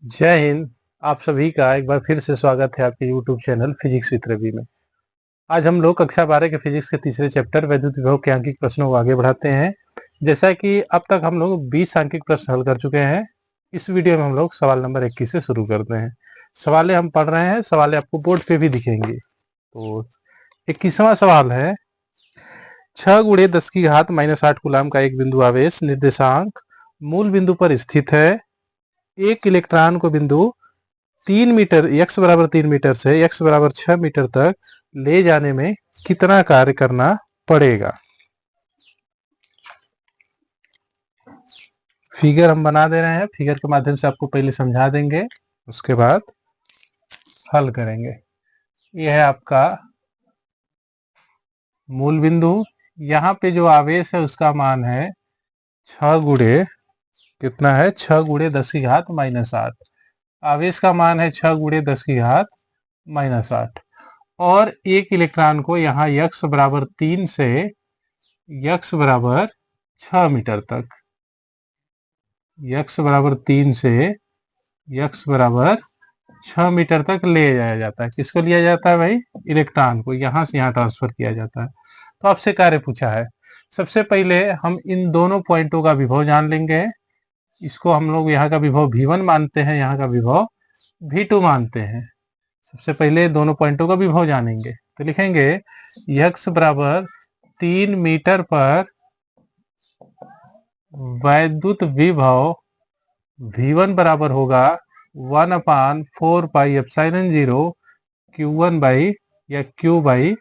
जय हिंद। आप सभी का एक बार फिर से स्वागत है आपके YouTube channel physics with Ravi में। आज हम लोग कक्षा 12 के फिजिक्स के तीसरे चैप्टर वैद्युत विभव के आंकिक प्रश्नों को आगे बढ़ाते हैं। जैसा कि अब तक हम लोग 20 आंकिक प्रश्न हल कर चुके हैं। इस वीडियो में हम लोग सवाल नंबर 21 से शुरू करते हैं। सवालें हम पढ़ रहे हैं, सवालें आपको बोर्ड पे भी दिखेंगी। तो 21वां सवाल है, 6 गुणे 10 की घात -8 कूलाम का एक बिंदु आवेश निर्देशांक मूल बिंदु पर स्थित है। एक इलेक्ट्रॉन को बिंदु 3 मीटर x बराबर 3 मीटर से x बराबर 6 मीटर तक ले जाने में कितना कार्य करना पड़ेगा। फिगर हम बना दे रहे हैं, फिगर के माध्यम से आपको पहले समझा देंगे, उसके बाद हल करेंगे। यह है आपका मूल बिंदु। यहाँ पे जो आवेश है उसका मान है 6 गुणे कितना है, 6 गुणे 10 की घात -8। आवेश का मान है 6 गुणे 10 की घात -8 और एक इलेक्ट्रॉन को यहाँ x बराबर 3 से x बराबर 6 मीटर तक, x बराबर 3 से x बराबर 6 मीटर तक ले जाया जाता है। किसको लिया जाता है भाई? इलेक्ट्रॉन को यहाँ से यहाँ ट्रांसफर किया जाता है। तो आपसे कार्य पूछा है। सबसे पहले हम इन दोनों पॉइंटों का विभव जान लेंगे। इसको हम लोग यहाँ का विभव V1 मानते हैं, यहाँ का विभव V2 मानते हैं। सबसे पहले दोनों पॉइंटों का विभव जानेंगे तो लिखेंगे x बराबर 3 मीटर पर वैद्युत विभव V1 बराबर होगा 1/4 पाई एप्सिलॉन 0 Q1 बाई या Q बाई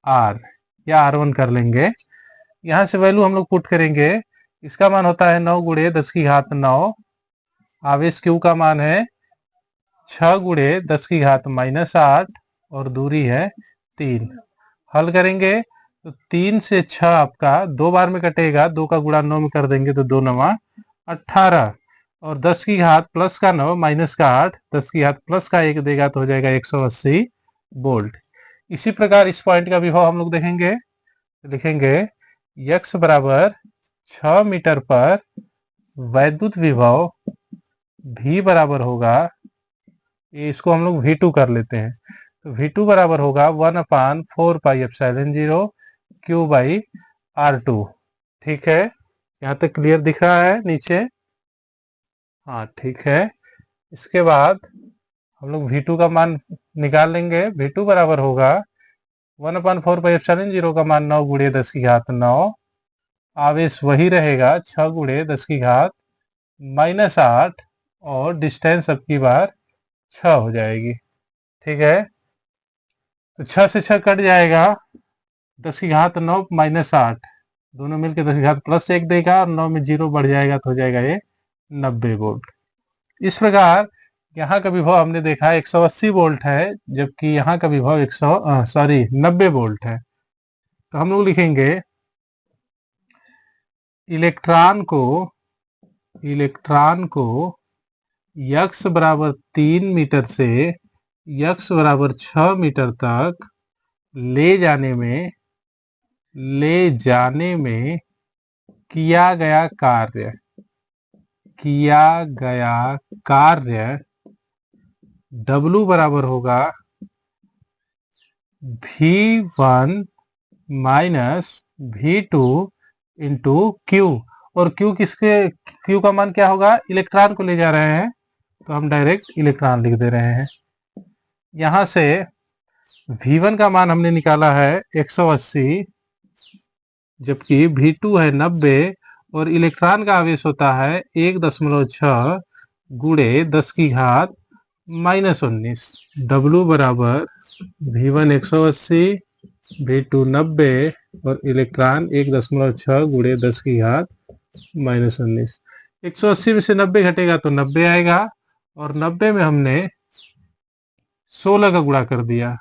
R या R1 कर लेंगे। यहाँ से वैल्यू हम लोग पुट करेंगे। इसका मान होता है 9 गुणे 10 की घात 9। आवेश Q का मान है 6 गुणे 10 की घात -8 और दूरी है 3। हल करेंगे तो 3 से 6 आपका 2 बार में कटेगा, 2 का गुणा 9 में कर देंगे तो 2 9 18 और 10 की घात प्लस का 9 माइनस का 8, 10 की घात प्लस का 1 देगा तो हो जाएगा 180 वोल्ट। इसी प्रकार इस पॉइंट का विभव हम लोग देखेंगे, लिखेंगे x बराबर 6 मीटर पर वैद्युत विभव V बराबर होगा, इसको हम लोग V2 कर लेते हैं, तो V2 बराबर होगा 1/4 pi epsilon 0 Q by R2। ठीक है, यहाँ तक क्लियर दिख रहा है नीचे? हाँ ठीक है। इसके बाद हम लोग V2 का मान निकाल लेंगे। V2 बराबर होगा 1/4 पाई एप्सिलॉन 0 का मान 9 गुणे 10 की घात 9। आवेश वही रहेगा 6 गुणे 10 की घात -8 और डिस्टेंस अब की बार 6 हो जाएगी। ठीक है, तो 6 से 6 कट जाएगा, 10 की घात 9 -8 दोनों मिलकर 10 की घात +1 देगा और 9 में 0 बढ़ जाएगा तो हो जाएगा ये 90 वोल्ट। इस प्रकार यहाँ का विभव हमने देखा 180 वोल्ट है, जबकि यहाँ का विभव 90 वोल्ट है। तो हम लोग लिखेंगे इलेक्ट्रॉन को x बराबर 3 मीटर से x बराबर 6 मीटर तक ले जाने में किया गया कार्य W बराबर होगा V1 minus V2 into Q। और Q का मान क्या होगा? इलेक्ट्रॉन को ले जा रहे हैं तो हम डायरेक्ट इलेक्ट्रॉन लिख दे रहे हैं। यहां से V1 का मान हमने निकाला है 180, जबकि V2 है 90 और इलेक्ट्रॉन का आवेश होता है 1.6 गुणे 10 की घात -19। W बराबर V1 180, V2 90 और इलेक्ट्रॉन 1.6 गुणे 10 की घात -19। 180 में से 90 घटेगा तो 90 आएगा और 90 में हमने 16 का गुणा कर दिया,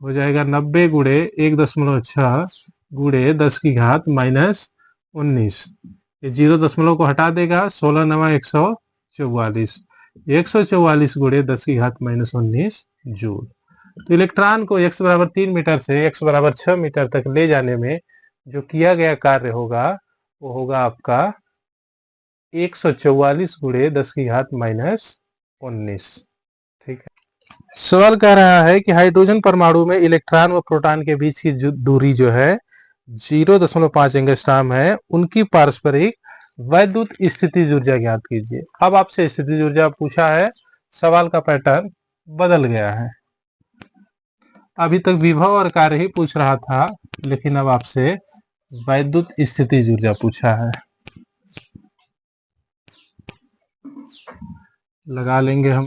हो जाएगा 90 गुणे 1.6 गुणे 10 की घात -19। ये 0 को हटा देगा, 16 9 144, 144 गुणे 10 की घात -19 जूल। तो इलेक्ट्रॉन को x बराबर 3 मीटर से x बराबर 6 मीटर तक ले जाने में जो किया गया कार्य होगा वो होगा आपका 144 गुणे 10 की घात -19। ठीक है। सवाल कह रहा है कि हाइड्रोजन परमाणु में इलेक्ट्रॉन व प्रोटॉन के बीच की दूरी जो है 0.5 एंगस्ट्रॉम है, उनकी पारस्परिक वैद्युत स्थितिज ऊर्जा ज्ञात कीजिए। अब आपसे स्थितिज ऊर्जा पूछा है, सवाल का पैटर्न बदल गया है। अभी तक विभव और कार्य ही पूछ रहा था, लेकिन अब आपसे वैद्युत स्थितिज ऊर्जा पूछा है। लगा लेंगे हम।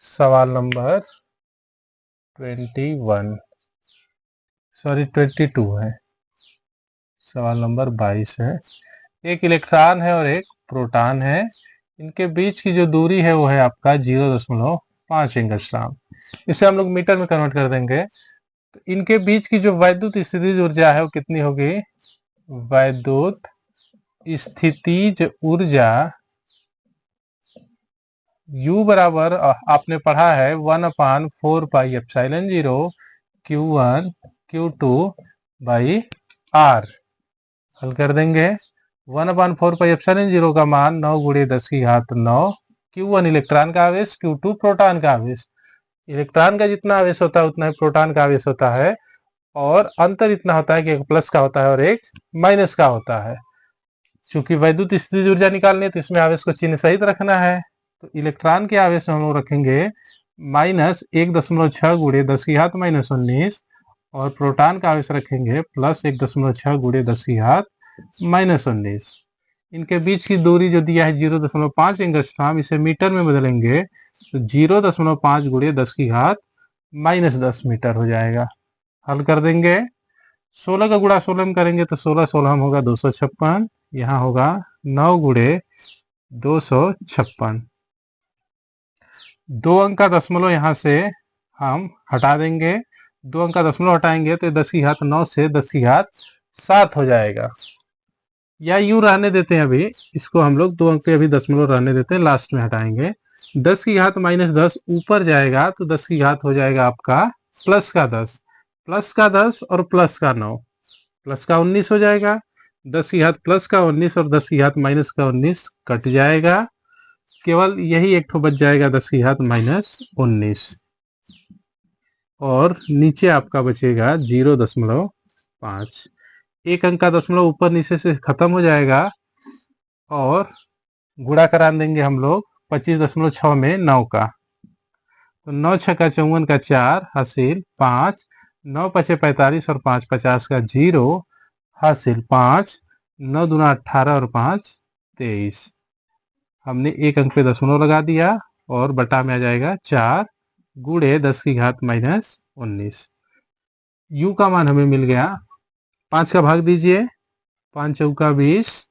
सवाल नंबर 22 है। सवाल नंबर 22 है। एक इलेक्ट्रॉन है और एक प्रोटॉन है, इनके बीच की जो दूरी है वो है आपका 0.5 एंगस्ट्रॉम। इसे हम लोग मीटर में कन्वर्ट कर देंगे। तो इनके बीच की जो वैद्युत स्थितिज ऊर्जा है वो कितनी होगी? वैद्युत स्थितिज ऊर्जा U बराबर आपने पढ़ा है 1/4πε0 Q1 Q2 बाई R। हल कर देंगे। 1/4πε0 का मान 9 गुणे 10 की घात 9। Q1 इलेक्ट्रॉन का आवेश, Q2 प्रोटॉन का आवेश। इलेक्ट्रॉन का जितना आवेश होता है उतना ही प्रोटॉन का आवेश होता है, और अंतर इतना होता है कि एक प्लस का होता है और एक माइनस का होता है। चूंकि वैद्युत स्थितिज ऊर्जा निकालनी है तो इसमें आवेश को चिन्ह सहित रखना है। तो इलेक्ट्रॉन के आवेश में हम लोग रखेंगे -1.6 गुणे 10 की घात -19, और प्रोटॉन का आवेश रखेंगे +1.6 गुणे 10 की घात -19। इनके बीच की दूरी जो दिया है 0.5 एंगस्ट्रॉम, इसे मीटर में बदलेंगे तो 0.5 गुणे 10 की घात -10 मीटर हो जाएगा। हल कर देंगे। 16 का गुणा 16 में करेंगे तो 16 होगा 256। यहाँ होगा 9 गुणे 256। 2 अंक का दशमलव यहाँ से हम हटा देंगे। 2 अंक का दशमलव हटाएंगे तो 10 की घात 9 से 10 की घात 7 हो जाएगा। या यूं रहने देते हैं, अभी इसको हम लोग 2 अंक पे अभी दशमलव रहने देते हैं, लास्ट में हटाएंगे। 10 की घात -10 ऊपर जाएगा तो 10 की घात हो जाएगा आपका प्लस का 10, प्लस का 10 और प्लस का 9, प्लस का 19 हो जाएगा। 10 की घात प्लस का 19 और 10 की घात माइनस का 19 कट जाएगा। केवल यही एक ठो बच जाएगा 10 की घात -19, और नीचे आपका बचेगा 0.5। एक अंक का दशमलव ऊपर नीचे से खत्म हो जाएगा, और गुणा करा देंगे हम लोग 25.6 में 9 का। तो 9 छक्का 54 का 4 हासिल 5, 9 पचे 45 और 5 50 का 0 हासिल 5, 9 दूना 18 और 5 23। हमने एक अंक पे दशमलव लगा दिया, और बटा में आ जाएगा 4 गुणे 10 की घात -19। U का मान हमें मिल गया। 5 का भाग दीजिए, 5 चौका 20,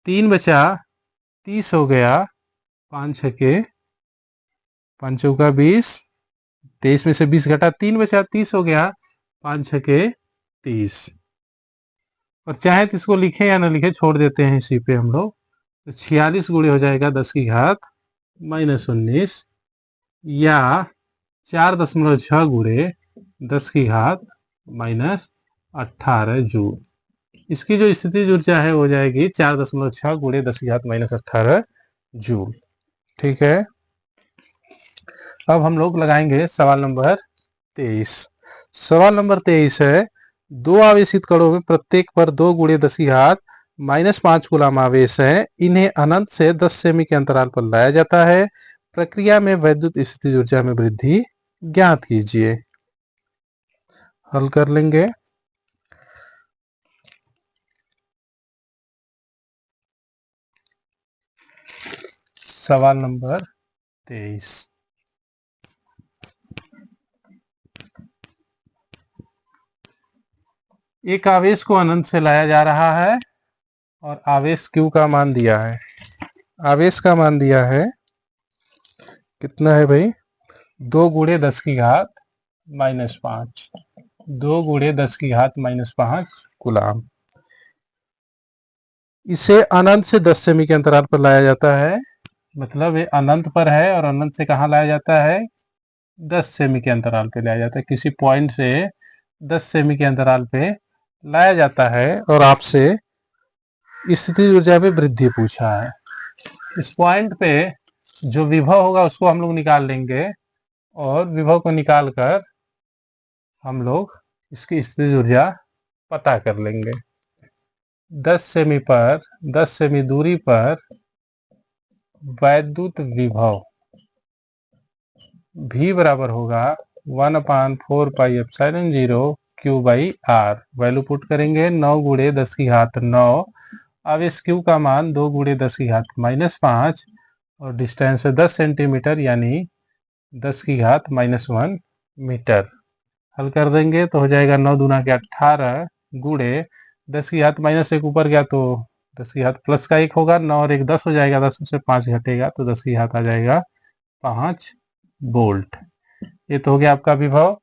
3 बचा 30 हो गया, 5 छके 5 चौका 20, 23 में से 20 घटा 3 बचा 30 हो गया, 5 छके 30। और चाहे तो इसको लिखे या ना लिखे, छोड़ देते हैं इसी पे हम लोग। तो 46 गुणे हो जाएगा 10 की घात -19, या 4.6 गुणे 10 की घात -18 जूल। इसकी जो स्थितिज ऊर्जा है हो जाएगी 4.6 गुणे 10 की घात -18 जूल। ठीक है। अब हम लोग लगाएंगे सवाल नंबर 23। सवाल नंबर 23 है, दो आवेशित कणों में प्रत्येक पर 2 गुणे 10 की घात -5 कूलम आवेश है। इन्हें अनंत से 10 सेमी के अंतराल पर लाया जाता है। प्रक्रिया में वैद्युत स्थितिज ऊर्जा में वृद्धि ज्ञात कीजिए। हल कर लेंगे। सवाल नंबर 23। एक आवेश को अनंत से लाया जा रहा है, और आवेश Q का मान दिया है। आवेश का मान दिया है कितना है भाई? 2 गुणे 10 की घात -5, 2 गुणे 10 की घात -5 कूलम। इसे अनंत से 10 सेमी के अंतराल पर लाया जाता है। मतलब ये अनंत पर है, और अनंत से कहाँ लाया जाता है? 10 सेमी के अंतराल पे लाया जाता है। किसी पॉइंट से 10 सेमी के अंतराल पे लाया जाता है, और आपसे स्थितिज ऊर्जा में वृद्धि पूछा है। इस पॉइंट पे जो विभव होगा उसको हम लोग निकाल लेंगे और विभव को निकाल कर हम लोग इसकी स्थितिज ऊर्जा पता कर लेंगे। 10 सेमी दूरी पर वैद्युत विभव V बराबर होगा 1/4πε0 Q/R। वैल्यू पुट करेंगे 9 गुणे 10 की घात 9। अब इस Q का मान 2 गुणे 10 की घात -5 और डिस्टेंस है 10 सेंटीमीटर यानी 10 की घात -1 मीटर। हल कर देंगे तो हो जाएगा 9 दूना के 18 गुणे 10 की घात -1 ऊपर गया तो 10 की घात प्लस का 1 होगा। 9 और 1 10 हो जाएगा, 10 में से 5 घटेगा तो 10 की घात आ जाएगा 5 वोल्ट। ये तो हो गया आपका विभव।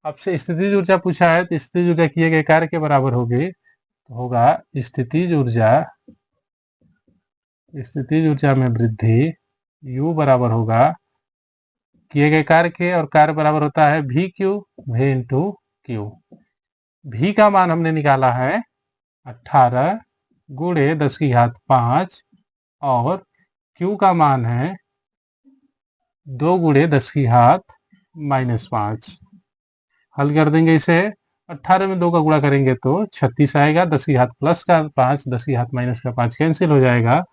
आपसे स्थितिज ऊर्जा पूछा है तो स्थितिज ऊर्जा किए गए कार्य के बराबर होगी, तो होगा स्थितिज ऊर्जा में वृद्धि U बराबर होगा किए गए कार्य के, और कार्य बराबर होता है V इंटू क्यू। V का मान हमने निकाला है 18 गुणे 10 की घात 5 और Q का मान है 2 गुणे 10 की घात -5। हल कर देंगे इसे। 18 में 2 का गुणा करेंगे तो 36 आएगा। 10 की घात प्लस का 5, 10 की घात माइनस का 5 कैंसिल हो जाएगा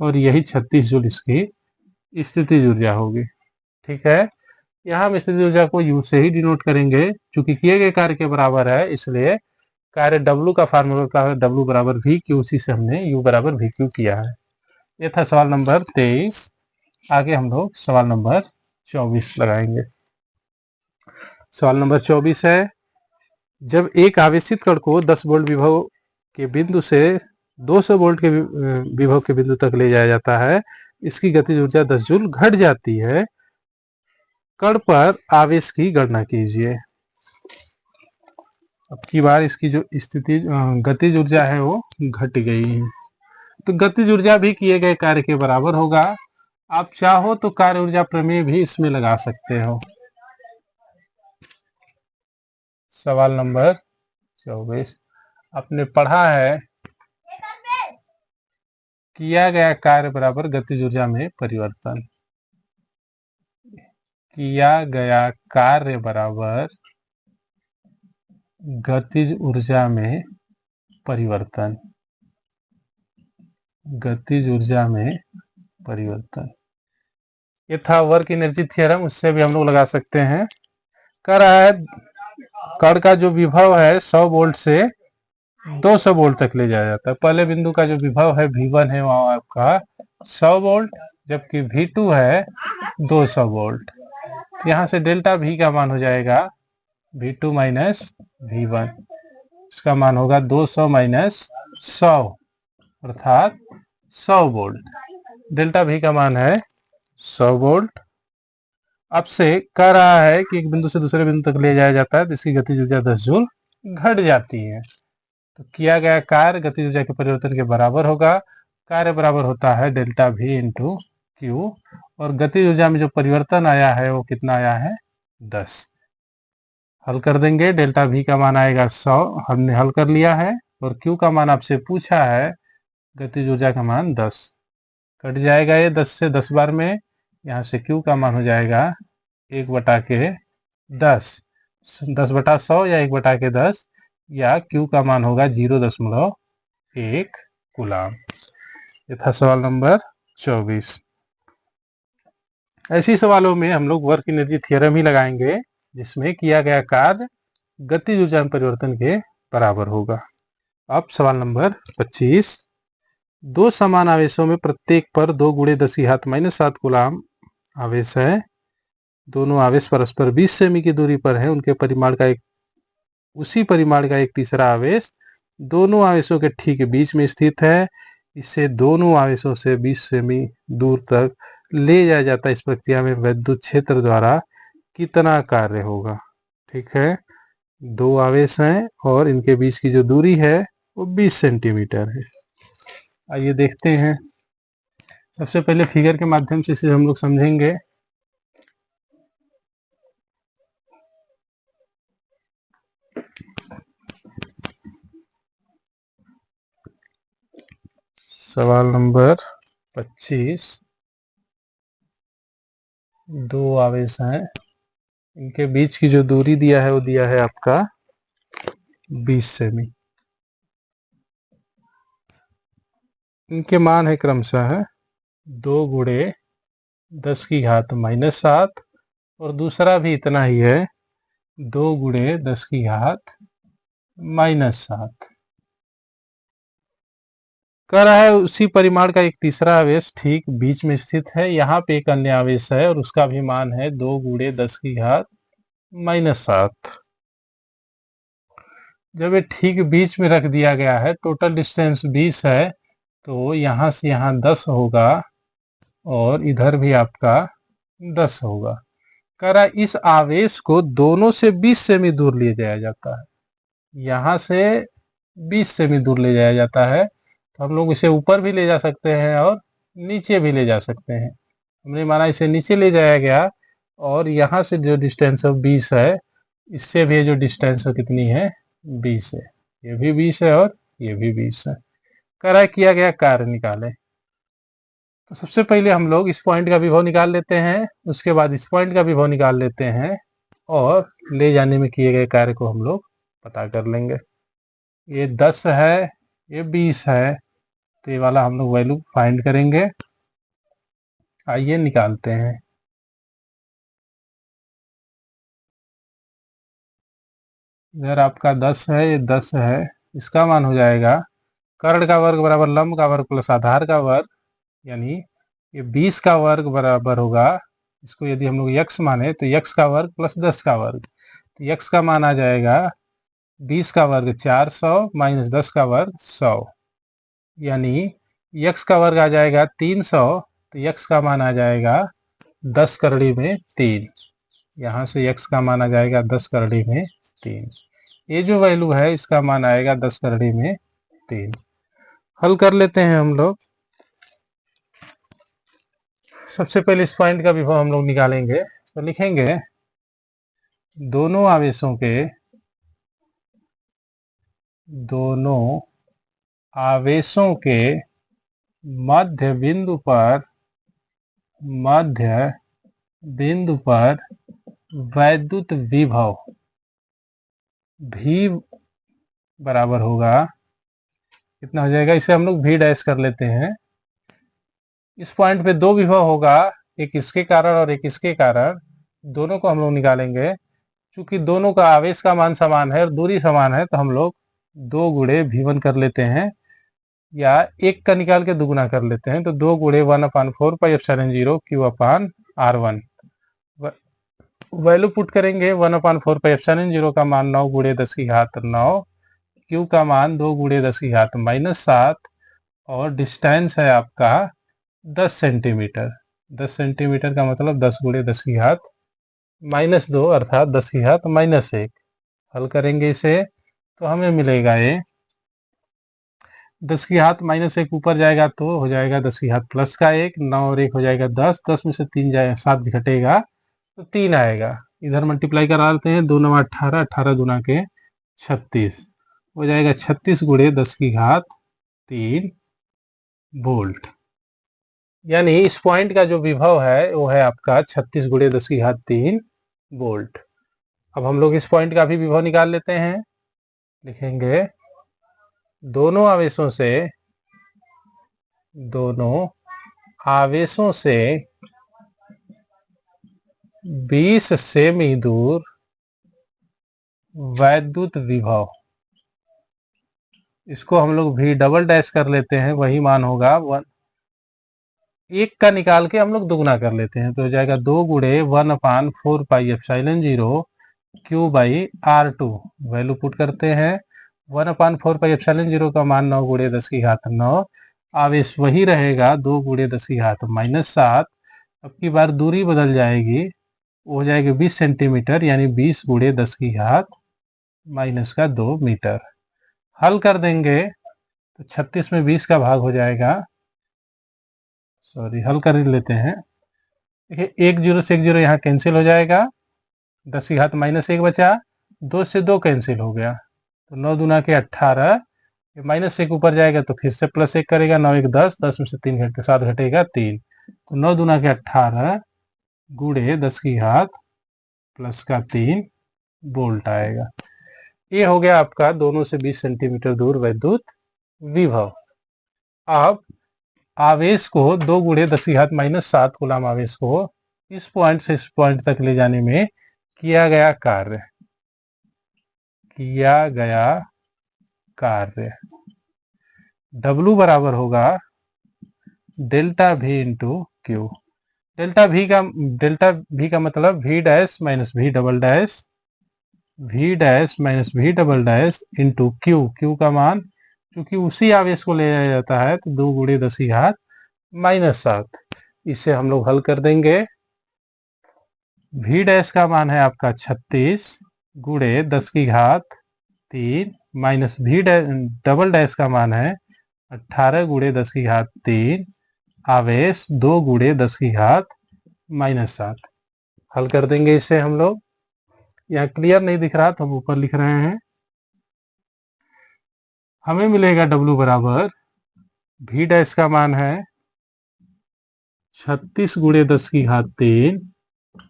और यही 36 जूल इसकी स्थितिज ऊर्जा होगी। ठीक है, यहाँ हम स्थितिज ऊर्जा को U से ही डिनोट करेंगे। चूंकि किए गए कार्य के बराबर है इसलिए कार्य W का फार्मूला होता है W बराबर V Q, उसी से हमने U बराबर VQ किया है। ये था सवाल नंबर 23। आगे हम लोग सवाल नंबर 24 लगाएंगे। सवाल नंबर 24 है, जब एक आवेशित कण को 10 वोल्ट विभव के बिंदु से 200 वोल्ट के विभव के बिंदु तक ले जाया जाता है, इसकी गतिज ऊर्जा 10 जूल घट जाती है। कण पर आवेश की गणना कीजिए। अब की बार इसकी जो स्थिति गतिज ऊर्जा है वो घट गई है, तो गतिज ऊर्जा भी किए गए कार्य के बराबर होगा। आप चाहो तो कार्य ऊर्जा प्रमेय भी इसमें लगा सकते हो। सवाल नंबर 24 आपने पढ़ा है, किया गया कार्य बराबर गतिज ऊर्जा में परिवर्तन। किया गया कार्य बराबर गतिज ऊर्जा में परिवर्तन। गतिज ऊर्जा में परिवर्तन, ये था वर्क एनर्जी थ्योरम, उससे भी हम लोग लगा सकते हैं। कह रहा है कण का जो विभव है 100 वोल्ट से 200 वोल्ट तक ले जाया जाता है। पहले बिंदु का जो विभव है V1 है वहां आपका 100 वोल्ट, जबकि V2 है 200 वोल्ट। तो यहाँ से डेल्टा V का मान हो जाएगा V2 माइनस V1। इसका मान होगा 200 माइनस 100 अर्थात 100 वोल्ट। डेल्टा V का मान है 100 वोल्ट। अब से कह रहा है कि एक बिंदु से दूसरे बिंदु तक ले जाया जाता है तो इसकी गतिज ऊर्जा 10 जूल घट जाती है। तो किया गया कार्य गतिज ऊर्जा के परिवर्तन के बराबर होगा। कार्य बराबर होता है डेल्टा V इंटू क्यू, और गतिज ऊर्जा में जो परिवर्तन आया है वो कितना आया है 10। हल कर देंगे, डेल्टा V का मान आएगा 100, हमने हल कर लिया है। और Q का मान आपसे पूछा है, गतिज ऊर्जा का मान 10। कट जाएगा ये 10 से 10 बार में, यहाँ से Q का मान हो जाएगा 1/10, 10/100 या 1/10, या Q का मान होगा 0.1 कूलाम। ये था सवाल नंबर 24। ऐसी सवालों में हम लोग वर्क एनर्जी थ्योरम ही लगाएंगे, जिसमें किया गया कार्य गतिज ऊर्जा में परिवर्तन के बराबर होगा। अब सवाल नंबर 25, दो समान आवेशों में प्रत्येक पर 2 गुणे 10 की घात -7 कूलाम आवेश है। दोनों आवेश परस्पर 20 सेमी की दूरी पर है। उनके परिमाण का उसी परिमाण का एक तीसरा आवेश दोनों आवेशों के ठीक बीच में स्थित है। इसे दोनों आवेशों से 20 सेमी दूर तक ले जाया जाता है। इस प्रक्रिया में विद्युत क्षेत्र द्वारा कितना कार्य होगा? ठीक है, दो आवेश हैं और इनके बीच की जो दूरी है वो 20 सेंटीमीटर है। आइए देखते हैं। सबसे पहले फिगर के माध्यम से इसे हम लोग समझेंगे। सवाल नंबर 25। दो आवेश हैं, इनके बीच की जो दूरी दिया है वो दिया है आपका 20 सेमी। इनके मान है क्रमशः 2 × 10⁻⁷ और दूसरा भी इतना ही है 2 × 10⁻⁷। कह रहा है उसी परिमाण का एक तीसरा आवेश ठीक बीच में स्थित है, यहाँ पे एक अन्य आवेश है और उसका भी मान है 2 × 10⁻⁷। जब ये ठीक बीच में रख दिया गया है, टोटल डिस्टेंस 20 है, तो यहाँ से यहाँ 10 होगा और इधर भी आपका 10 होगा। कह रहा है इस आवेश को दोनों से 20 सेमी दूर ले जाया जाता है। यहाँ से 20 सेमी दूर ले जाया जाता है, तो हम लोग इसे ऊपर भी ले जा सकते हैं और नीचे भी ले जा सकते हैं। हमने माना इसे नीचे ले जाया गया और यहाँ से जो डिस्टेंस है 20 है, इससे भी जो डिस्टेंस है कितनी है 20 है। ये भी 20 है और ये भी 20 है। कह रहा है किया गया कार्य निकाले। तो सबसे पहले हम लोग इस पॉइंट का विभव निकाल लेते हैं, उसके बाद इस पॉइंट का विभव निकाल लेते हैं और ले जाने में किए गए कार्य को हम लोग पता कर लेंगे। ये 10 है, ये 20 है, तो ये वाला हम लोग वैल्यू फाइंड करेंगे। आइए निकालते हैं। इधर आपका 10 है, ये 10 है, इसका मान हो जाएगा कर्ण का वर्ग बराबर लंब का वर्ग प्लस आधार का वर्ग, यानी ये 20 का वर्ग बराबर होगा, इसको यदि हम लोग यक्स माने तो यक्स का वर्ग प्लस 10 का वर्ग, तो यक्स का मान आ जाएगा 20 का वर्ग 400 माइनस 10 का वर्ग 100, यानी यक्स का वर्ग आ जाएगा 300, तो यक्स का मान आ जाएगा 10 करड़ी में 3। यहाँ से यक्स का मान आ जाएगा 10 करड़ी में 3। ये जो वैल्यू है इसका मान आएगा 10 करड़ी में 3। हल कर लेते हैं हम लोग। सबसे पहले इस पॉइंट का विभव हम लोग निकालेंगे, तो लिखेंगे दोनों आवेशों के मध्य बिंदु पर वैद्युत विभव V बराबर होगा, कितना हो जाएगा, इसे हम लोग V डैश कर लेते हैं। इस पॉइंट पे दो विभव होगा, एक इसके कारण और एक इसके कारण, दोनों को हम लोग निकालेंगे। चूंकि दोनों का आवेश का मान समान है और दूरी समान है, तो हम लोग 2 × V1 कर लेते हैं, या एक का निकाल के दुगुना कर लेते हैं, तो 2 × 1/4πε0 Q/R1। वैल्यू पुट करेंगे, 1/4πε0 का मान 9 × 10⁹, Q का मान 2 × 10⁻⁷, और डिस्टेंस है आपका 10 सेंटीमीटर। 10 सेंटीमीटर का मतलब 10 × 10⁻² अर्थात 10⁻⁻1। हल करेंगे इसे तो हमें मिलेगा ये 10⁻⁻1 ऊपर जाएगा तो हो जाएगा 10⁻+1, 9 और 1 हो जाएगा 10, 10 में से 3 जाए 7 घटेगा तो 3 आएगा। इधर मल्टीप्लाई करा लेते हैं, 2 9 18, 18 दूना के 36 हो जाएगा 36 × 10⁻³ वोल्ट। यानी इस पॉइंट का जो विभव है वो है आपका 36 × 10⁻³ वोल्ट। अब हम लोग इस पॉइंट का भी विभव निकाल लेते हैं। लिखेंगे दोनों आवेशों से 20 सेमी दूर वैद्युत विभव, इसको हम लोग V डबल डैश कर लेते हैं, वही मान होगा 1। एक का निकाल के हम लोग दुगना कर लेते हैं, तो हो जाएगा 2 × 1/4πε0 Q/R2। वैल्यू पुट करते हैं, 1/4πε0 का मान 9 × 10⁹, आवेश वही रहेगा 2 × 10⁻⁷। अब की बार दूरी बदल जाएगी, वो हो जाएगी 20 सेंटीमीटर, यानी 20 × 10⁻² मीटर। हल कर देंगे तो 36 में 20 का भाग हो जाएगा, हल कर लेते हैं। देखिए 1 0 से 1 0 यहाँ कैंसिल हो जाएगा, 10⁻⁻1 बचा, 2 से 2 कैंसिल हो गया, तो 9 दूना के 18, -1 ऊपर जाएगा तो फिर से +1 करेगा, 9 1 10, 10 में से 3 घटे 7 घटेगा 3, तो 9 दूना के 18 गुणे 10 की घात प्लस का 3 वोल्ट आएगा। ये हो गया आपका दोनों से 20 सेंटीमीटर दूर विद्युत विभव। अब आवेश को 2 गुणे 10 की घात -7 कूलम आवेश को इस पॉइंट से इस पॉइंट तक ले जाने में किया गया कार्य W बराबर होगा delta V into Q. Delta V का मतलब V dash minus V double dash, V dash minus V double dash into Q का मान, क्योंकि उसी आवेश को ले जाया जाता है तो 2 गुणे 10 की घात -7। इसे हम लोग हल कर देंगे। V डैश का मान है आपका 36 गुणे 10 की घात 3 माइनस V डबल डैश का मान है 18 गुणे 10 की घात 3, आवेश 2 गुणे 10 की घात -7। हल कर देंगे इसे हम लोग। यहाँ क्लियर नहीं दिख रहा तो हम ऊपर लिख रहे हैं। हमें मिलेगा W बराबर V डैश का मान है 36 गुणे 10 की घात 3,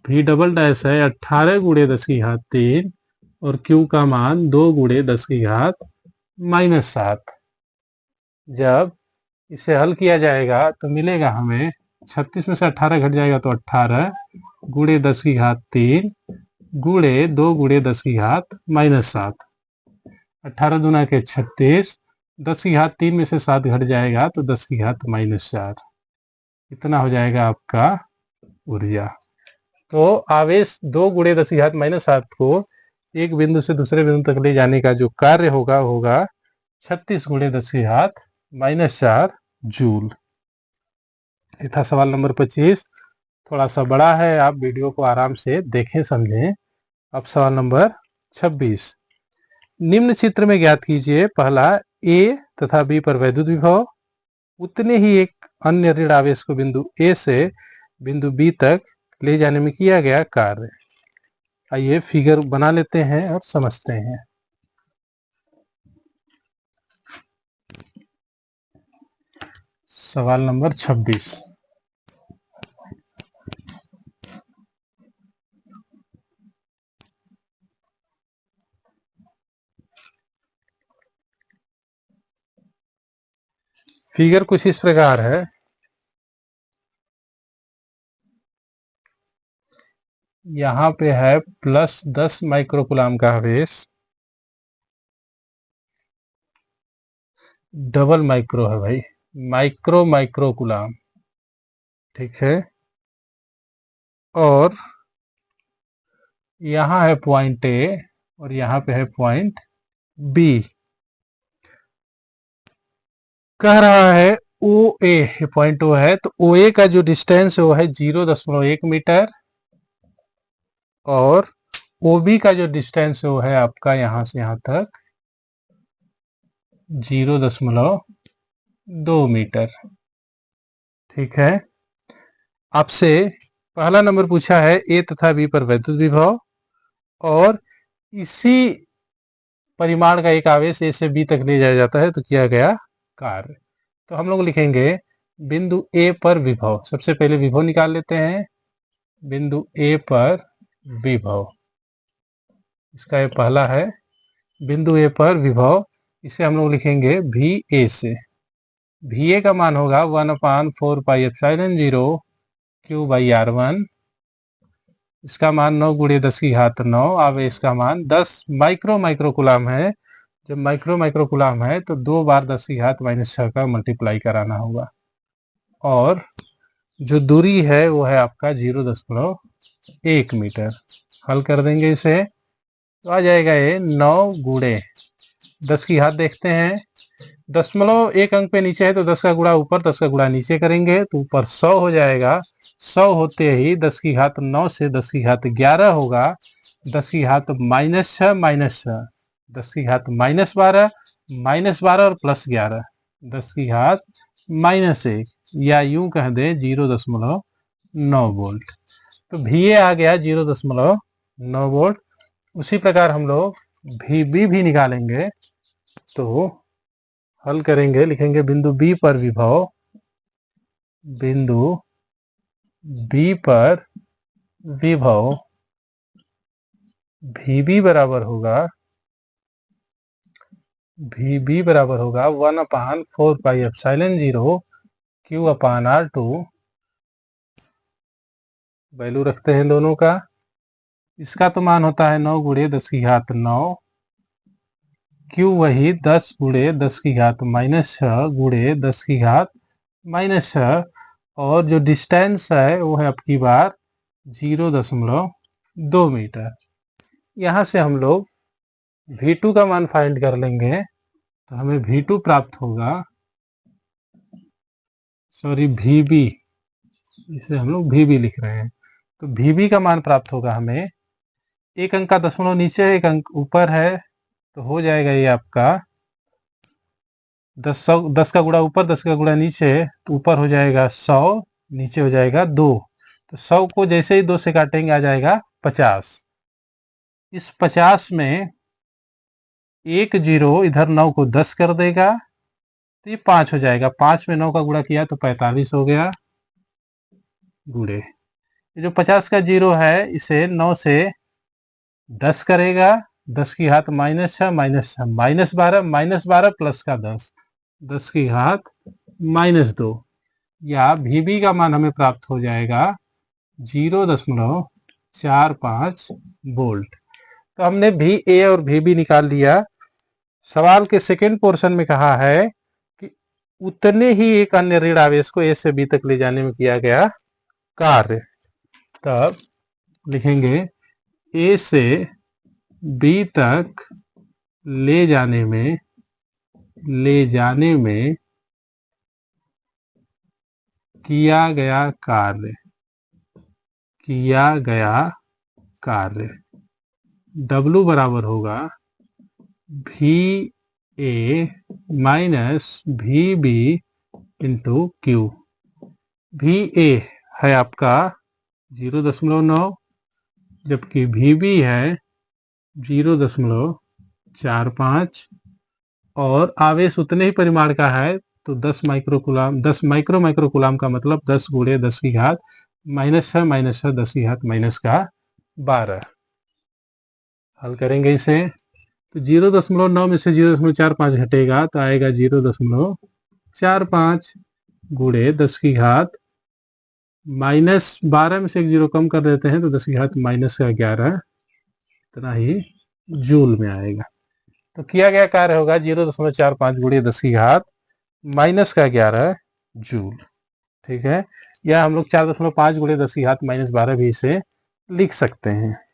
V डबल डैश है 18 गुणे 10 की घात 3 और Q का मान 2 गुणे 10 की घात -7। जब इसे हल किया जाएगा तो मिलेगा हमें 36 में से 18 घट जाएगा तो 18 गुणे 10 की घात 3 गुणे 2 गुणे 10 की घात -7। 18 दूना के 36, 10 की घात 3 में से 7 घट जाएगा तो 10 की घात -4। इतना हो जाएगा आपका ऊर्जा। तो आवेश 2 गुणे 10 की घात -7 को एक बिंदु से दूसरे बिंदु तक ले जाने का जो कार्य होगा 36 गुणे 10 की घात -4 जूल। ये था सवाल नंबर 25। थोड़ा सा बड़ा है, आप वीडियो को आराम से देखें समझें। अब सवाल नंबर 26। निम्न चित्र में ज्ञात कीजिए पहला A तथा B पर वैद्युत विभव, उतने ही एक अन्य ऋण आवेश को बिंदु A से बिंदु B तक ले जाने में किया गया कार्य। आइए फिगर बना लेते हैं और समझते हैं। सवाल नंबर 26। फिगर कुछ इस प्रकार है। यहाँ पे है +10 माइक्रोकुलाम का आवेश, डबल माइक्रो है भाई, माइक्रोकुलाम, ठीक है। और यहाँ है पॉइंट A और यहाँ पे है पॉइंट B। कह रहा है OA, ये पॉइंट O है, तो OA का जो डिस्टेंस है वो है 0.1 मीटर और OB का जो डिस्टेंस है वो है आपका यहाँ से यहाँ तक 0.2 मीटर, ठीक है। आपसे पहला नंबर पूछा है A तथा B पर वैद्युत विभव और इसी परिमाण का एक आवेश A से B तक ले जाया जाता है तो किया गया कार्य। तो हम लोग लिखेंगे बिंदु A पर विभव। सबसे पहले विभव निकाल लेते हैं। बिंदु A पर विभव, इसका ये पहला है बिंदु A पर विभव, इसे हम लोग लिखेंगे VA से। VA का मान होगा 1/4πε0 Q/R1। इसका मान 9 गुणे 10 की घात 9, आवेश का मान 10 माइक्रोकुलाम है। जब माइक्रोकुलाम है तो 2 बार 10 की घात -6 का मल्टीप्लाई कराना होगा और जो दूरी है वो है आपका 0.1 मीटर। हल कर देंगे इसे तो आ जाएगा ये 9 गुणे 10 की घात, देखते हैं दशमलव एक अंक पे नीचे है तो 10 का गुणा ऊपर 10 का गुणा नीचे करेंगे तो ऊपर 100 हो जाएगा। 100 होते ही 10 की घात 9 से 10 की घात 11 होगा, 10 की घात -6 -6, 10 की घात -12 -12 और +11, 10 की घात -1 या यूं कह दे 0.9 वोल्ट। तो VA आ गया 0.9 वोल्ट। उसी प्रकार हम लोग VB भी निकालेंगे तो हल करेंगे, लिखेंगे बिंदु बी पर विभव, बिंदु बी पर विभव VB बराबर होगा, VB बराबर होगा 1/4πε0 Q/R2। वैल्यू रखते हैं दोनों का। इसका तो मान होता है 9 गुणे 10 की घात 9, Q वही 10 गुणे 10 की घात -6 गुणे 10 की घात -6, और जो डिस्टेंस है वो है आपकी बार 0.2 मीटर। यहाँ से हम लोग V2 का मान फाइंड कर लेंगे, तो हमें V2 प्राप्त होगा, सॉरी VB, इसे हम लोग VB लिख रहे हैं, तो VB का मान प्राप्त होगा हमें, एक अंक का दशमलव नीचे एक अंक ऊपर है, तो हो जाएगा ये आपका 10 का गुणा ऊपर 10 का गुणा नीचे, तो ऊपर हो जाएगा 100, नीचे हो जाएगा 2, तो 100 को जैसे ही 2 से काटेंगे आ जाएगा 50। इस 50 में एक जीरो इधर 9 को 10 कर देगा, तो ये 5 हो जाएगा। 5 में 9 का गुणा किया तो 45 हो गया, गुणे ये जो 50 का जीरो है इसे 9 से 10 करेगा, 10 की घात -6 -12 प्लस का 10, 10 की घात -2, या VB का मान हमें प्राप्त हो जाएगा 0.45 वोल्ट। तो हमने VA और VB निकाल लिया। सवाल के सेकेंड पोर्शन में कहा है कि उतने ही एक अन्य ऋण आवेश को A से B तक ले जाने में किया गया कार्य। तब लिखेंगे A से B तक ले जाने में किया गया कार्य W बराबर होगा VA minus VB into Q। VA है आपका 0.9, जबकि VB है 0.45, और आवेश उतने ही परिमाण का है, तो 10 माइक्रो का मतलब 10 गुणे 10 की घात -6 10 की घात -12। हल करेंगे इसे, तो 0.9 में से 0.45 घटेगा तो आएगा 0.45 गुणे 10 की घात -12 में से एक जीरो कम कर देते हैं तो 10 की घात -11, इतना ही जूल में आएगा। तो किया गया कार्य होगा 0.45 गुणे 10 की घात -11 जूल। ठीक है, या हम लोग 4.5 गुणे 10 की घात -12 भी इसे लिख सकते हैं।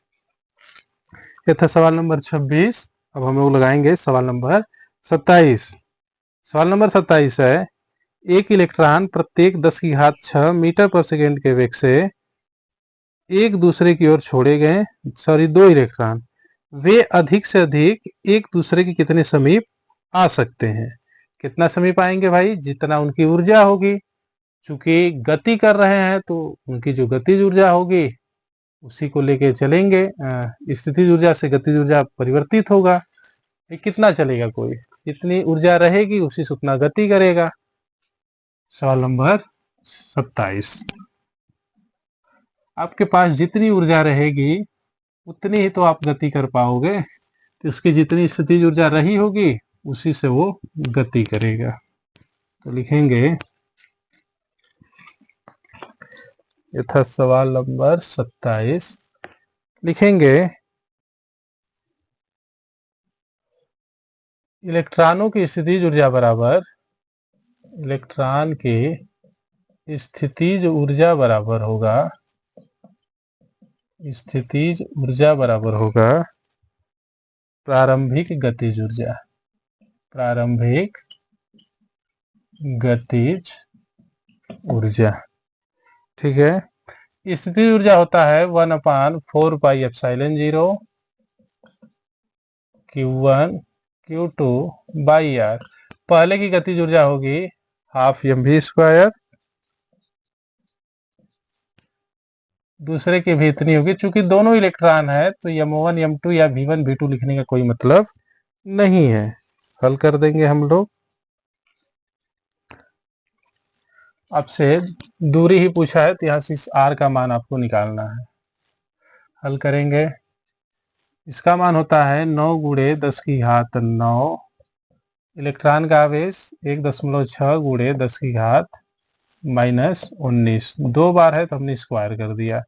ये था सवाल नंबर 26। अब हम लोग लगाएंगे सवाल नंबर 27। सवाल नंबर 27 है, एक इलेक्ट्रॉन प्रत्येक 10 की घात 6 मीटर पर सेकेंड के वेग से एक दूसरे की ओर छोड़े गए, सॉरी 2 इलेक्ट्रॉन, वे अधिक से अधिक एक दूसरे के कितने समीप आ सकते हैं। कितना समीप आएंगे भाई, जितना उनकी ऊर्जा होगी। चूंकि गति कर रहे हैं तो उनकी जो गतिज ऊर्जा होगी उसी को लेके चलेंगे, स्थितिज ऊर्जा से गतिज ऊर्जा परिवर्तित होगा। ये कितना चलेगा, कोई जितनी ऊर्जा रहेगी उसी से उतना गति करेगा। सवाल नंबर 27, आपके पास जितनी ऊर्जा रहेगी उतनी ही तो आप गति कर पाओगे, तो इसकी जितनी स्थितिज ऊर्जा रही होगी उसी से वो गति करेगा। तो लिखेंगे, ये था सवाल नंबर 27। लिखेंगे इलेक्ट्रॉनों की स्थितिज ऊर्जा बराबर, इलेक्ट्रॉन की स्थितिज ऊर्जा बराबर होगा, स्थितिज ऊर्जा बराबर होगा प्रारंभिक गतिज ऊर्जा, प्रारंभिक गतिज ऊर्जा। ठीक है, स्थितिज ऊर्जा होता है 1/4πε0 Q1 Q2 बाई R। पहले की गतिज ऊर्जा होगी ½ mv², दूसरे की भी इतनी होगी। चूंकि दोनों इलेक्ट्रॉन है तो m1 m2 या v1 v2 लिखने का कोई मतलब नहीं है। हल कर देंगे हम लोग। आपसे दूरी ही पूछा है, तो यहाँ से इस r का मान आपको निकालना है। हल करेंगे, इसका मान होता है 9 गुणे 10 की घात 9। इलेक्ट्रॉन का आवेश 1.6 गुणे 10 की घात -19। 2 बार है तो हमने स्क्वायर कर दिया।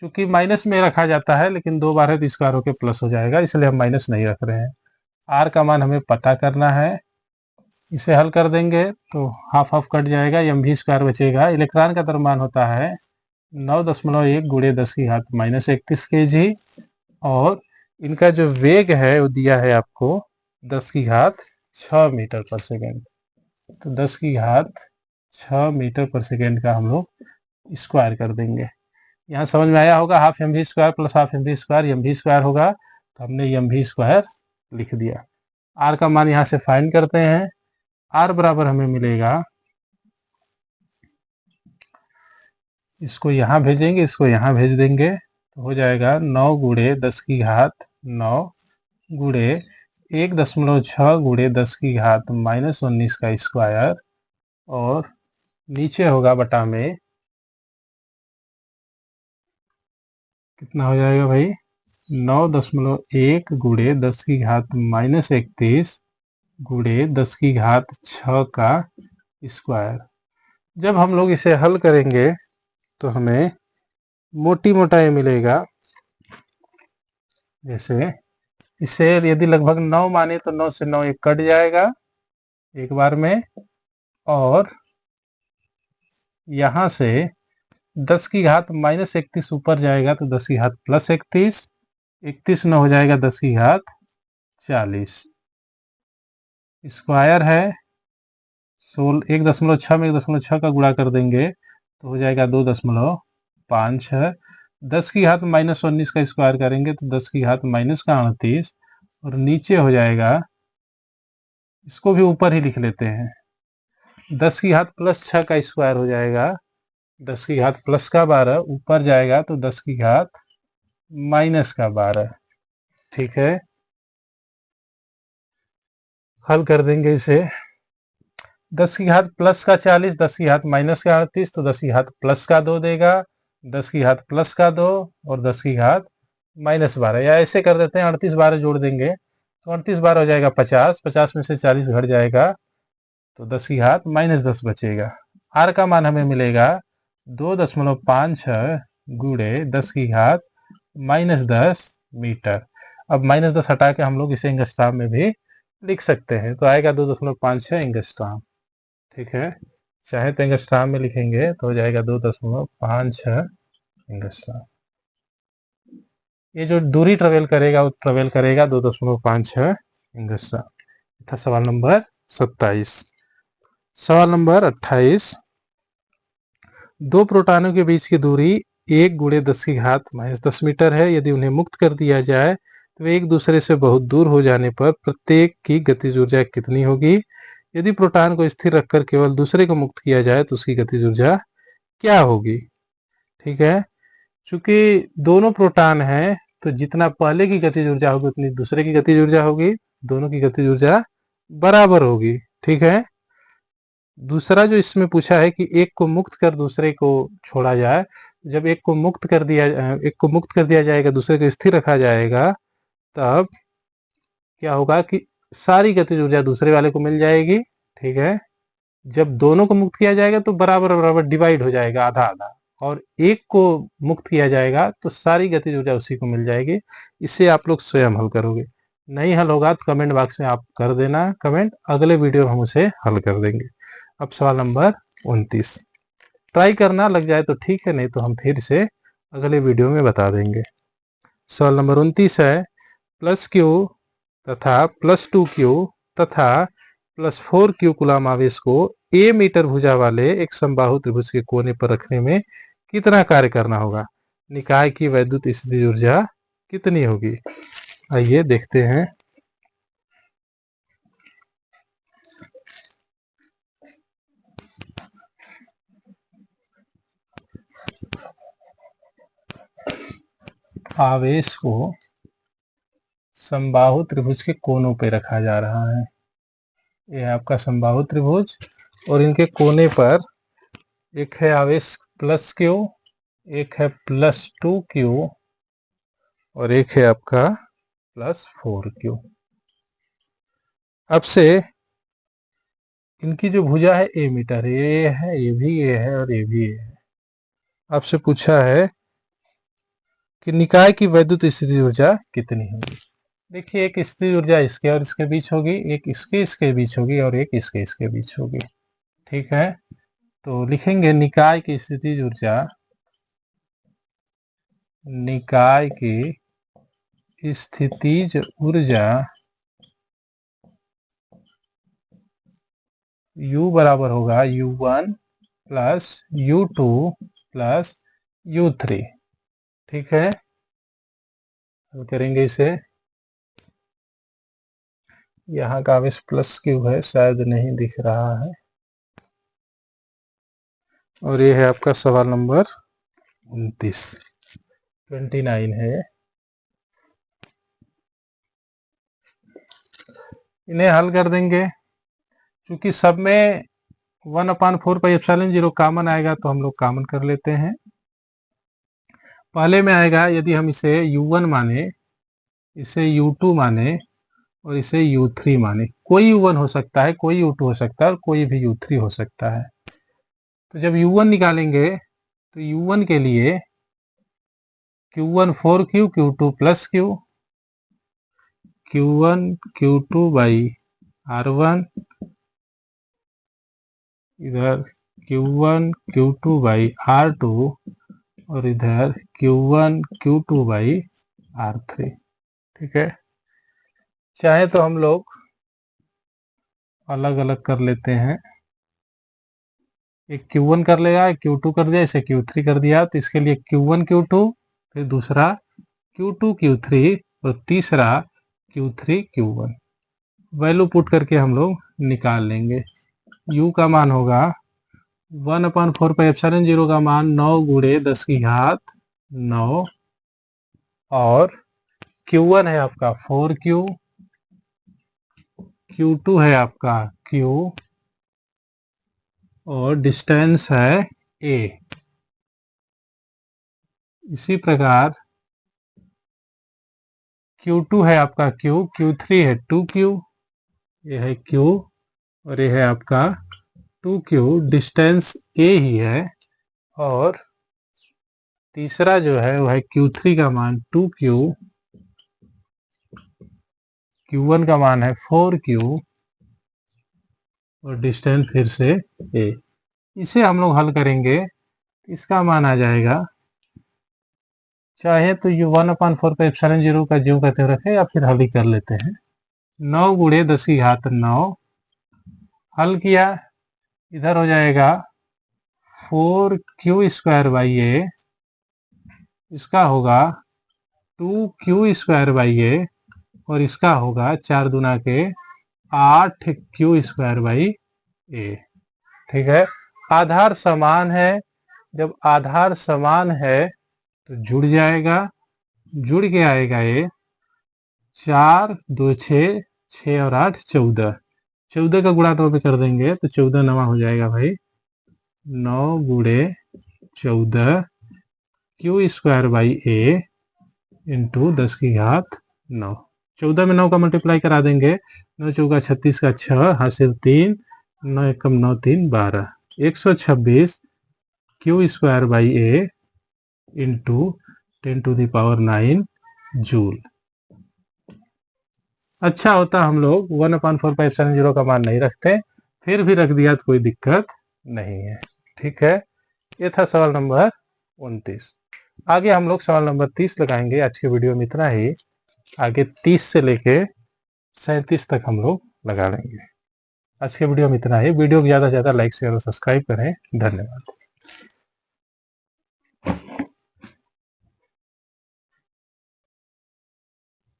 क्योंकि माइनस में रखा जाता है, लेकिन 2 बार है तो स्क्वायर होकर प्लस हो जाएगा, इसलिए हम माइनस नहीं रख रहे हैं। आर का मान हमें पता करना है। इसे हल कर देंगे तो हाफ हाफ कट जाएगा, एम भी स्क्वायर बचेगा। इलेक्ट्रॉन का द्रव्यमान होता है 9.1 गुणे 10 की घात -31 kg, और इनका जो वेग है वो दिया है आपको 10 की घात 6 मीटर पर सेकेंड। तो 10 की घात 6 मीटर पर सेकेंड का हम लोग स्क्वायर कर देंगे। यहाँ समझ में आया होगा, हाफ एम भी स्क्वायर प्लस हाफ एम भी स्क्वायर एम भी स्क्वायर होगा, तो हमने एम भी स्क्वायर लिख दिया। आर का मान यहाँ से फाइंड करते हैं। आर बराबर हमें मिलेगा, इसको यहाँ भेजेंगे, इसको यहाँ भेज देंगे, तो हो जाएगा 9 गुणे 10 की घात 9 गुणे 1.6 गुणे 10 की घात -19 का स्क्वायर, और नीचे होगा बटा में कितना हो जाएगा भाई, 9.1 गुणे 10 की घात -31 गुणे 10 की घात 6 का स्क्वायर। जब हम लोग इसे हल करेंगे तो हमें मोटी मोटा ये मिलेगा। जैसे इसे यदि लगभग 9 माने तो 9 से 9 एक कट जाएगा एक बार में, और यहाँ से 10 की घात -31 ऊपर जाएगा तो 10 की घात +31, 31 न हो जाएगा 10 की घात 40। स्क्वायर है 1.6 में 1.6 का गुणा कर देंगे तो हो जाएगा 2.56। 10 की घात -19 का स्क्वायर करेंगे तो 10 की घात -38, और नीचे हो जाएगा, इसको भी ऊपर ही लिख लेते हैं, 10 की घात +6 का स्क्वायर हो जाएगा 10 की घात प्लस का 12, ऊपर जाएगा तो 10 की घात -12। ठीक है, हल कर देंगे इसे। 10 की घात प्लस का 40, 10 की घात माइनस का 38, तो 10 की घात प्लस का 2 देगा, 10 की घात प्लस का 2, और 10 की घात -12, या ऐसे कर देते हैं 38 12 जोड़ देंगे तो 38 12 हो जाएगा 50, 50 में से 40 घट जाएगा तो 10 की घात -10 बचेगा। आर का मान हमें मिलेगा 2.56 गुणे 10 की घात -10 मीटर। अब -10 हटा के हम लोग इसे एंगस्ट्राम में भी लिख सकते हैं, तो आएगा 2.56 एंगस्ट्राम। ठीक है, चाहे तो एंगस्ट्राम में लिखेंगे तो हो जाएगा 2.56 एंगस्ट्राम। ये जो दूरी ट्रेवल करेगा वो ट्रेवल करेगा 2.56 एंगस्ट्राम। था सवाल नंबर 27। सवाल नंबर 28, दो प्रोटॉनों के बीच की दूरी 1 गुणे 10 की घात -10 मीटर है। यदि उन्हें मुक्त कर दिया जाए तो वे एक दूसरे से बहुत दूर हो जाने पर प्रत्येक की गतिज ऊर्जा कितनी होगी? यदि प्रोटॉन को स्थिर रखकर केवल दूसरे को मुक्त किया जाए तो उसकी गतिज ऊर्जा क्या होगी? ठीक है, चूंकि दोनों प्रोटॉन हैं तो जितना पहले की गतिज ऊर्जा होगी उतनी दूसरे की गतिज ऊर्जा होगी, दोनों की गतिज ऊर्जा बराबर होगी। ठीक है, दूसरा जो इसमें पूछा है कि एक को मुक्त कर दूसरे को छोड़ा जाए, जब एक को मुक्त कर दिया जाएगा, दूसरे को स्थिर रखा जाएगा, तब क्या होगा कि सारी गतिज ऊर्जा दूसरे वाले को मिल जाएगी। ठीक है, जब दोनों को मुक्त किया जाएगा तो बराबर बराबर डिवाइड हो जाएगा, आधा आधा, और एक को मुक्त किया जाएगा तो सारी गतिज ऊर्जा उसी को मिल जाएगी। इसे आप लोग स्वयं हल करोगे, नहीं हल होगा तो कमेंट बॉक्स में आप कर देना कमेंट, अगले वीडियो में हम उसे हल कर देंगे। अब सवाल नंबर 29, ट्राई करना, लग जाए तो ठीक है, नहीं तो हम फिर से अगले वीडियो में बता देंगे। सवाल नंबर 29 है, +Q तथा +2Q तथा +4Q कूलम आवेश को A मीटर भुजा वाले एक समबाहु त्रिभुज के कोने पर रखने में कितना कार्य करना होगा? निकाय की वैद्युत स्थितिज ऊर्जा कितनी होगी? आइए देखते हैं। आवेश को समबाहु त्रिभुज के कोनों पे रखा जा रहा है। यह आपका समबाहु त्रिभुज और इनके कोने पर एक है आवेश प्लस क्यू, एक है प्लस 2Q और एक है आपका प्लस 4Q। अब से इनकी जो भुजा है ए मीटर, ये है, ये भी ये है और ये भी ये है। आपसे पूछा है कि निकाय की वैद्युत स्थिति ऊर्जा कितनी होगी। देखिए, एक स्थिति ऊर्जा इसके और इसके बीच होगी, एक इसके बीच होगी और एक इसके बीच होगी। ठीक है, तो लिखेंगे निकाय की स्थितिज ऊर्जा, निकाय की स्थितिज ऊर्जा U बराबर होगा U1 plus U2 plus U3। ठीक है, हम करेंगे इसे। यहाँ का आवेश प्लस क्यू है, शायद नहीं दिख रहा है। और ये है आपका सवाल नंबर 29 है। इन्हें हल कर देंगे। क्योंकि सब में 1/4πε0 कॉमन आएगा तो हम लोग कॉमन कर लेते हैं। पहले में आएगा, यदि हम इसे U1 माने, इसे U2 माने और इसे U3 माने। कोई U1 हो सकता है, कोई U2 हो सकता है और कोई भी U3 हो सकता है। तो जब U1 निकालेंगे तो U1 के लिए Q1 4Q, Q2 plus Q, Q1 Q2 by R1, इधर Q1 Q2 बाई R2 और इधर Q1 Q2 बाई R3। ठीक है, चाहे तो हम लोग अलग अलग कर लेते हैं। एक Q1 कर लिया, एक Q2 कर दिया, इसे Q3 कर दिया। तो इसके लिए Q1 Q2, फिर दूसरा Q2 Q3 और तीसरा Q3 Q1। वैल्यू पुट करके हम लोग निकाल लेंगे। U का मान होगा 1/4πε0 का मान 9 गुणे 10 की घात 9 और Q1 है आपका 4Q, Q2 है आपका Q और डिस्टेंस है A। इसी प्रकार Q2 है आपका Q, Q3 है 2Q, ये है Q और ये है आपका 2Q, डिस्टेंस A ही है। और तीसरा जो है वो है Q3 का मान 2Q, Q1 का मान है 4Q और डिस्टेंस फिर से A। इसे हम लोग हल करेंगे, इसका मान आ जाएगा, चाहे तो ये 1/4πε0 का ज्यों कहते हुए रखे या फिर हल ही कर लेते हैं। 9 गुणे 10 की घात 9 हल किया, इधर हो जाएगा 4Q² बाई A, इसका होगा 2Q² बाई A और इसका होगा 4 दूना के 8Q² बाई A। ठीक है, आधार समान है। जब आधार समान है तो जुड़ जाएगा, जुड़ के आएगा ये 4 2 6, 6 और 8 14। 14 का गुणा 9 पे कर देंगे तो 14 9 हो जाएगा भाई, 9 गुणे 14 Q² बाई A इंटू 10 की घात 9। 14 में 9 का मल्टीप्लाई करा देंगे, 9 चौका 36 का 6, हासिल 3, 9 एकम 9 3 12, 126 Q² by A into 10⁹ joule. अच्छा होता हम लोग 1/4πε0 का मान नहीं रखते, फिर भी रख दिया तो कोई दिक्कत नहीं है। ठीक है, ये था सवाल नंबर 29। आगे हम लोग सवाल नंबर 30 लगाएंगे। आज के वीडियो में इतना ही, आगे 30 से लेके 37 तक हम लोग लगा लेंगे। आज के वीडियो में इतना ही। वीडियो को ज़्यादा से ज़्यादा लाइक शेयर और सब्सक्राइब करें। धन्यवाद।